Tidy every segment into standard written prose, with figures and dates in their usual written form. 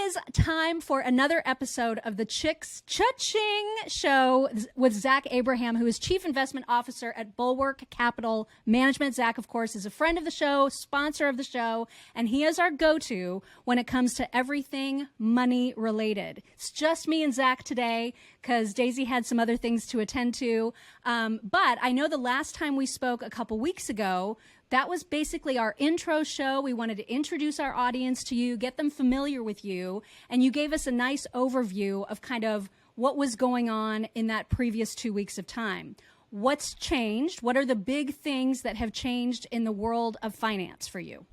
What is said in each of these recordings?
is time for another episode of the Chicks Cha-Ching Show with Zach Abraham, who is Chief Investment Officer at Bulwark Capital Management. Zach, of course, is a friend of the show, sponsor of the show, and he is our go-to when it comes to everything money related. It's just me and Zach today because Daisy had some other things to attend to. But I know the last time we spoke a couple weeks ago, that was basically our intro show. We wanted to introduce our audience to you, get them familiar with you, and you gave us a nice overview of kind of what was going on in that previous 2 weeks of time. What's changed? What are the big things that have changed in the world of finance for you?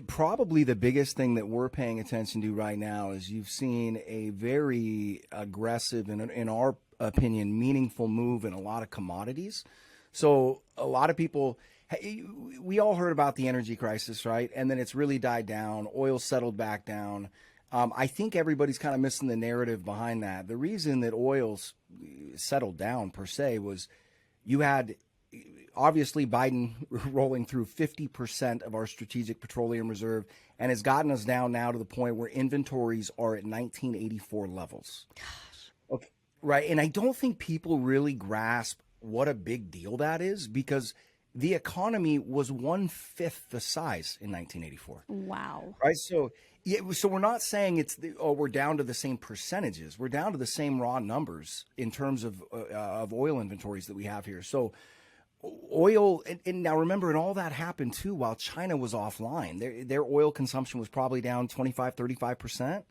Probably the biggest thing that we're paying attention to right now is you've seen a very aggressive and, in our opinion, meaningful move in a lot of commodities. So a lot of people, we all heard about the energy crisis, right? And then it's really died down. Oil settled back down. I think everybody's kind of missing the narrative behind that. The reason that oil's settled down per se was you had obviously Biden rolling through 50% of our strategic petroleum reserve and has gotten us down now to the point where inventories are at 1984 levels. Gosh. Okay. Right. And I don't think people really grasp what a big deal that is, because the economy was 1/5 the size in 1984. Wow. Right. So, so we're not saying we're down to the same percentages. We're down to the same raw numbers in terms of oil inventories that we have here. So oil, and now remember, and all that happened too while China was offline. Their oil consumption was probably down 25, 35%.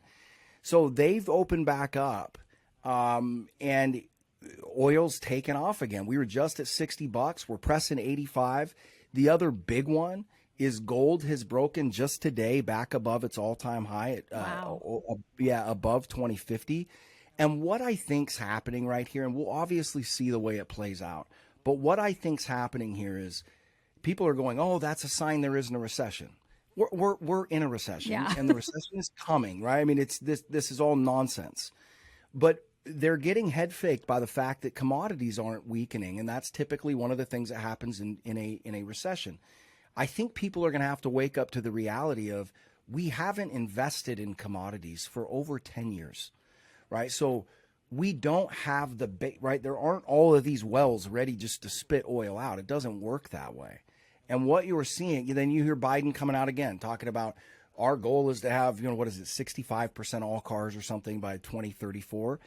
So they've opened back up, and oil's taken off again. We were just at $60. We're pressing 85. The other big one is gold has broken just today back above its all-time high at above 2050. And what I think's happening right here, and we'll obviously see the way it plays out, but what I think's happening here is people are going, "Oh, that's a sign there isn't a recession." We're in a recession, and the recession is coming, right? I mean, this is all nonsense, but they're getting head faked by the fact that commodities aren't weakening, and that's typically one of the things that happens in a recession. I think people are going to have to wake up to the reality of we haven't invested in commodities for over 10 years, right? So we don't have right? There aren't all of these wells ready just to spit oil out. It doesn't work that way. And what you're seeing, then you hear Biden coming out again talking about our goal is to have, 65% all cars or something by 2034.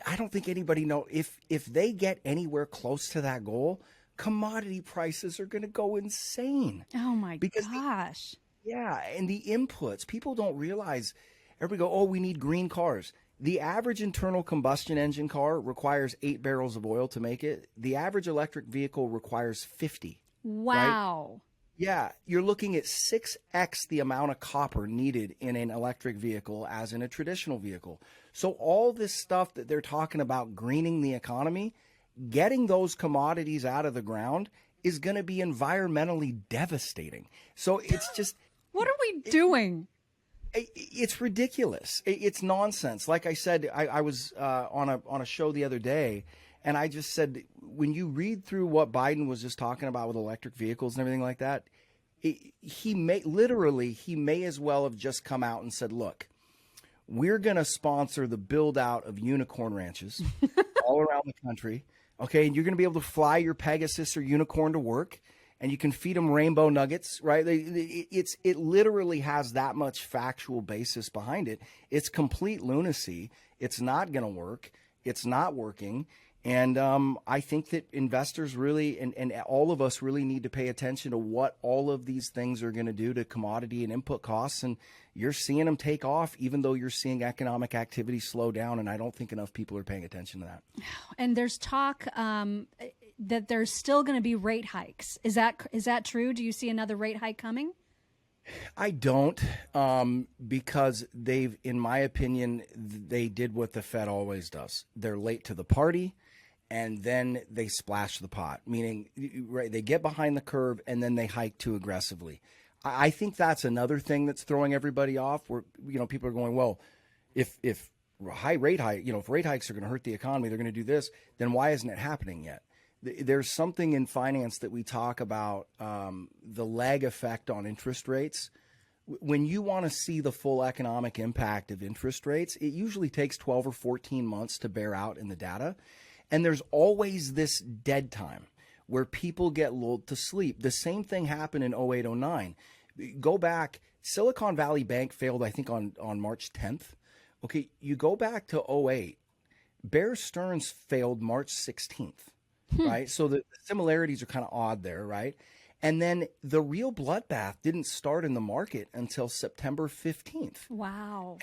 I don't think anybody knows if they get anywhere close to that goal, commodity prices are going to go insane. Oh my gosh. And the inputs, people don't realize. Everybody go, "Oh, we need green cars." The average internal combustion engine car requires 8 barrels of oil to make it. The average electric vehicle requires 50. Wow. Right? Yeah, you're looking at 6x the amount of copper needed in an electric vehicle as in a traditional vehicle. So all this stuff that they're talking about greening the economy, getting those commodities out of the ground is going to be environmentally devastating. So it's just what are we doing? It's ridiculous. It's nonsense. Like I said, I was on a show the other day, and I just said, when you read through what Biden was just talking about with electric vehicles and everything like that, he may as well have just come out and said, "Look, we're going to sponsor the build out of unicorn ranches all around the country. Okay. And you're going to be able to fly your Pegasus or unicorn to work, and you can feed them rainbow nuggets," right? It literally has that much factual basis behind it. It's complete lunacy. It's not going to work. It's not working. And I think that investors really, and all of us really need to pay attention to what all of these things are going to do to commodity and input costs. And you're seeing them take off, even though you're seeing economic activity slow down. And I don't think enough people are paying attention to that. And there's talk that there's still going to be rate hikes. Is that true? Do you see another rate hike coming? I don't, because in my opinion, they did what the Fed always does. They're late to the party, and then they splash the pot, meaning right, they get behind the curve and then they hike too aggressively. I think that's another thing that's throwing everybody off, where people are going, well, if rate hikes are going to hurt the economy, they're going to do this, then why isn't it happening yet? There's something in finance that we talk about, the lag effect on interest rates, when you want to see the full economic impact of interest rates, it usually takes 12 or 14 months to bear out in the data. And there's always this dead time where people get lulled to sleep. The same thing happened in 08, 09. Go back, Silicon Valley Bank failed, I think, on March 10th. Okay, you go back to 08, Bear Stearns failed March 16th, right? So the similarities are kind of odd there, right? And then the real bloodbath didn't start in the market until September 15th. Wow.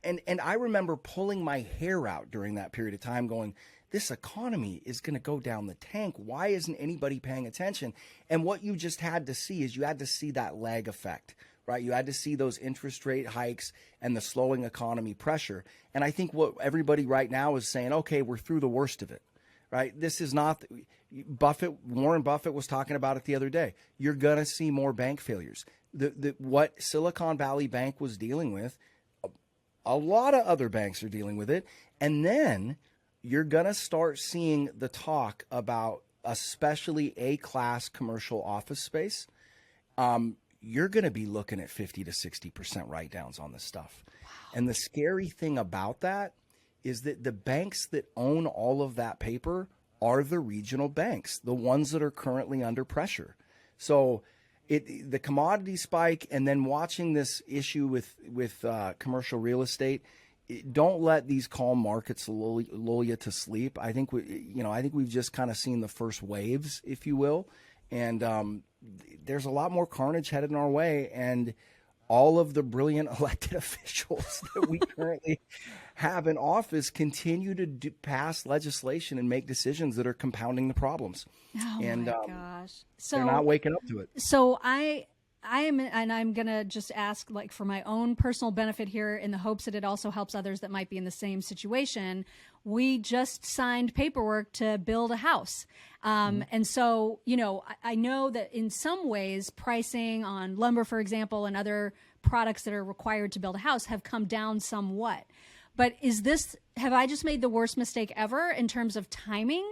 And I remember pulling my hair out during that period of time going, this economy is going to go down the tank. Why isn't anybody paying attention? And what you just had to see is you had to see that lag effect, right? You had to see those interest rate hikes and the slowing economy pressure. And I think what everybody right now is saying, okay, we're through the worst of it, right? This is not Warren Buffett was talking about it the other day. You're going to see more bank failures. What Silicon Valley Bank was dealing with, a lot of other banks are dealing with it. And then you're going to start seeing the talk about especially A-class commercial office space. You're going to be looking at 50 to 60% write-downs on this stuff. Wow. And the scary thing about that is that the banks that own all of that paper are the regional banks, the ones that are currently under pressure. So the commodity spike and then watching this issue with commercial real estate, don't let these calm markets lull you to sleep. I think we've just kind of seen the first waves, if you will, and there's a lot more carnage headed in our way. And all of the brilliant elected officials that we currently have in office continue to pass legislation and make decisions that are compounding the problems. Oh and my gosh! So they're not waking up to it. So I'm going to just ask, like, for my own personal benefit here, in the hopes that it also helps others that might be in the same situation. We just signed paperwork to build a house. And so, I know that in some ways pricing on lumber, for example, and other products that are required to build a house have come down somewhat. But have I just made the worst mistake ever in terms of timing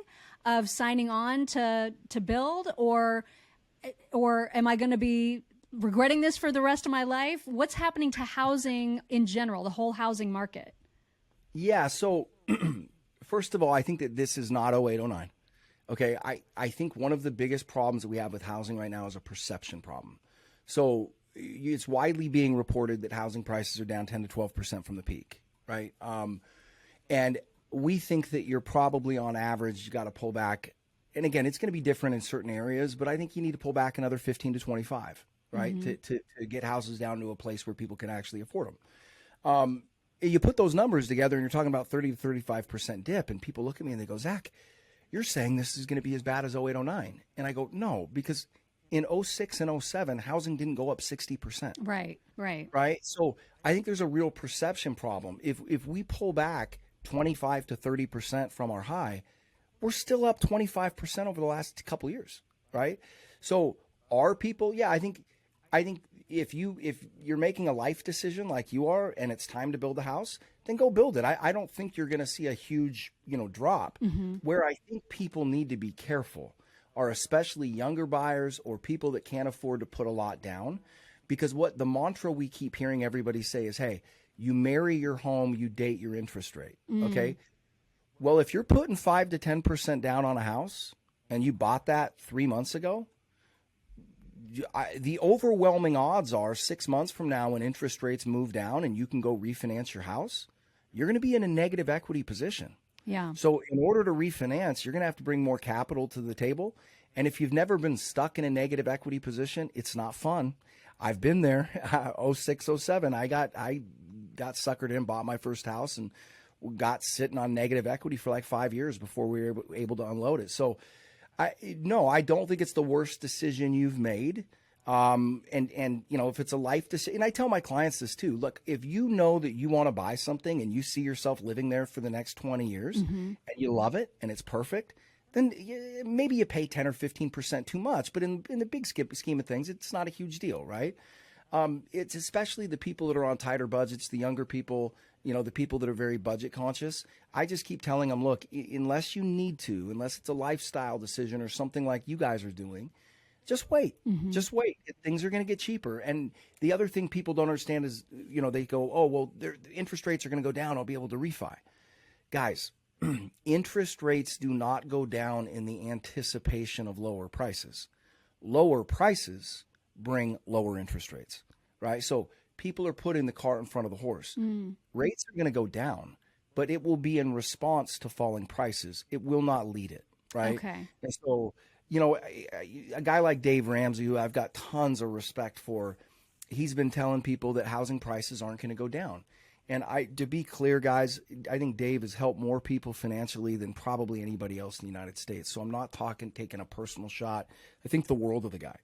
of signing on to build, or am I going to be regretting this for the rest of my life? What's happening to housing in general, the whole housing market? Yeah. So first of all, I think that this is not 08, 09. Okay. I think one of the biggest problems that we have with housing right now is a perception problem. So it's widely being reported that housing prices are down 10 to 12% from the peak, right? And we think that you're probably on average, you got to pull back. And again, it's going to be different in certain areas, but I think you need to pull back another 15 to 25, right? Mm-hmm. To get houses down to a place where people can actually afford them. You put those numbers together and you're talking about 30 to 35% dip, and people look at me and they go, Zach, you're saying this is going to be as bad as 08, 09. And I go, no, because in 06 and 07, housing didn't go up 60%. Right. So I think there's a real perception problem. If we pull back 25 to 30% from our high, we're still up 25% over the last couple of years, right? So are people, I think if you're making a life decision like you are and it's time to build a house, then go build it. I don't think you're going to see a huge, drop. Mm-hmm. Where I think people need to be careful are especially younger buyers or people that can't afford to put a lot down, because what the mantra we keep hearing everybody say is, hey, you marry your home, you date your interest rate. Mm. Okay. Well, if you're putting 5 to 10% down on a house and you bought that 3 months ago, the overwhelming odds are 6 months from now, when interest rates move down and you can go refinance your house, you're going to be in a negative equity position. Yeah. So in order to refinance, you're going to have to bring more capital to the table. And if you've never been stuck in a negative equity position, it's not fun. I've been there. 06, 07, I got suckered in, bought my first house, and got sitting on negative equity for like 5 years before we were able to unload it. So I don't think it's the worst decision you've made. And if it's a life decision, and I tell my clients this too, look, if you know that you want to buy something and you see yourself living there for the next 20 years, mm-hmm. and you love it and it's perfect, then maybe you pay 10 or 15% too much, but in the big scheme of things, it's not a huge deal, right? It's especially the people that are on tighter budgets, the younger people, the people that are very budget conscious. I just keep telling them, look, unless you need to, unless it's a lifestyle decision or something like you guys are doing, Just wait. Just wait. Things are going to get cheaper. And the other thing people don't understand is, they go, oh, well, the interest rates are going to go down. I'll be able to refi. Guys, interest rates do not go down in the anticipation of lower prices. Lower prices bring lower interest rates, right? So people are putting the cart in front of the horse. Rates are going to go down, but it will be in response to falling prices. It will not lead it, right? Okay. And so, a guy like Dave Ramsey, who I've got tons of respect for, he's been telling people that housing prices aren't going to go down. And to be clear, guys, I think Dave has helped more people financially than probably anybody else in the United States. So I'm not taking a personal shot. I think the world of the guy.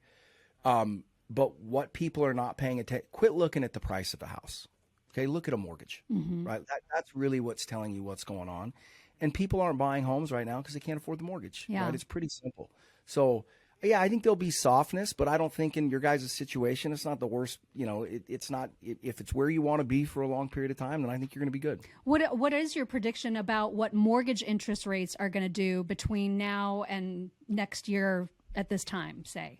But what people are not paying attention, quit looking at the price of a house. Okay, look at a mortgage, right? That's really what's telling you what's going on. And people aren't buying homes right now because they can't afford the mortgage. Yeah. Right? It's pretty simple. So, yeah, I think there'll be softness, but I don't think in your guys' situation, it's not the worst. It's not. If it's where you want to be for a long period of time, then I think you're going to be good. What is your prediction about what mortgage interest rates are going to do between now and next year at this time, say?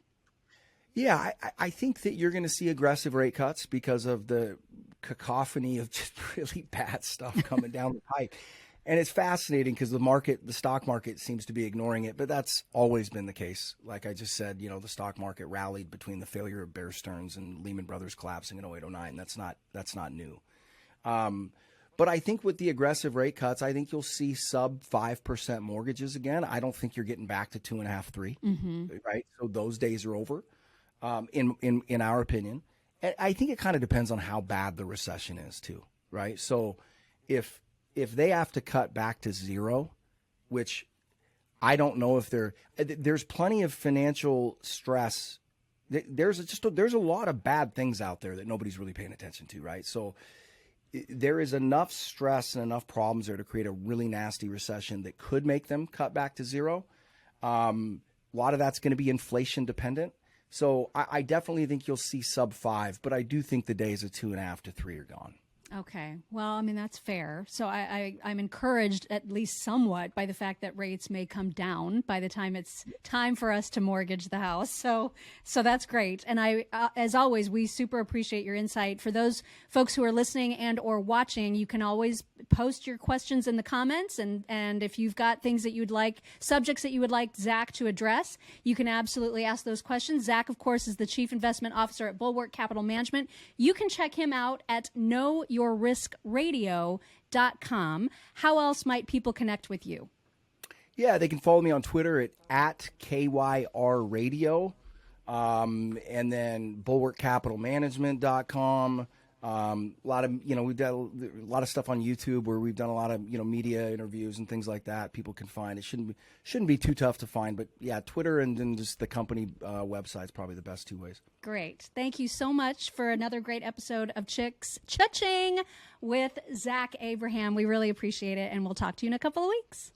Yeah, I think that you're going to see aggressive rate cuts because of the cacophony of just really bad stuff coming down the pipe. And it's fascinating because the stock market seems to be ignoring it, but that's always been the case. Like I just said, the stock market rallied between the failure of Bear Stearns and Lehman Brothers collapsing in 08-09. That's not new. But I think with the aggressive rate cuts, I think you'll see sub 5% mortgages again. I don't think you're getting back to 2.5%, 3%, right? So those days are over, in our opinion. And I think it kind of depends on how bad the recession is too, right? So if they have to cut back to zero, which I don't know if there's plenty of financial stress. There's a lot of bad things out there that nobody's really paying attention to, right? So there is enough stress and enough problems there to create a really nasty recession that could make them cut back to zero. A lot of that's going to be inflation dependent. So I definitely think you'll see sub 5, but I do think the days of 2.5 to 3 are gone. Okay. Well, I mean, that's fair. So I'm encouraged at least somewhat by the fact that rates may come down by the time it's time for us to mortgage the house. So that's great. And as always, we super appreciate your insight. For those folks who are listening and or watching, you can always post your questions in the comments. And if you've got things that subjects that you would like Zach to address, you can absolutely ask those questions. Zach, of course, is the Chief Investment Officer at Bulwark Capital Management. You can check him out at knowyourriskradio.com. How else might people connect with you? Yeah, they can follow me on Twitter at KYR and then bulwarkcapitalmanagement.com. A lot of, we've done a lot of stuff on YouTube where we've done a lot of, media interviews and things like that. People can find it. Shouldn't be too tough to find, but yeah, Twitter and then just the company website is probably the best two ways. Great. Thank you so much for another great episode of Chicks Cha-Ching with Zach Abraham. We really appreciate it. And we'll talk to you in a couple of weeks.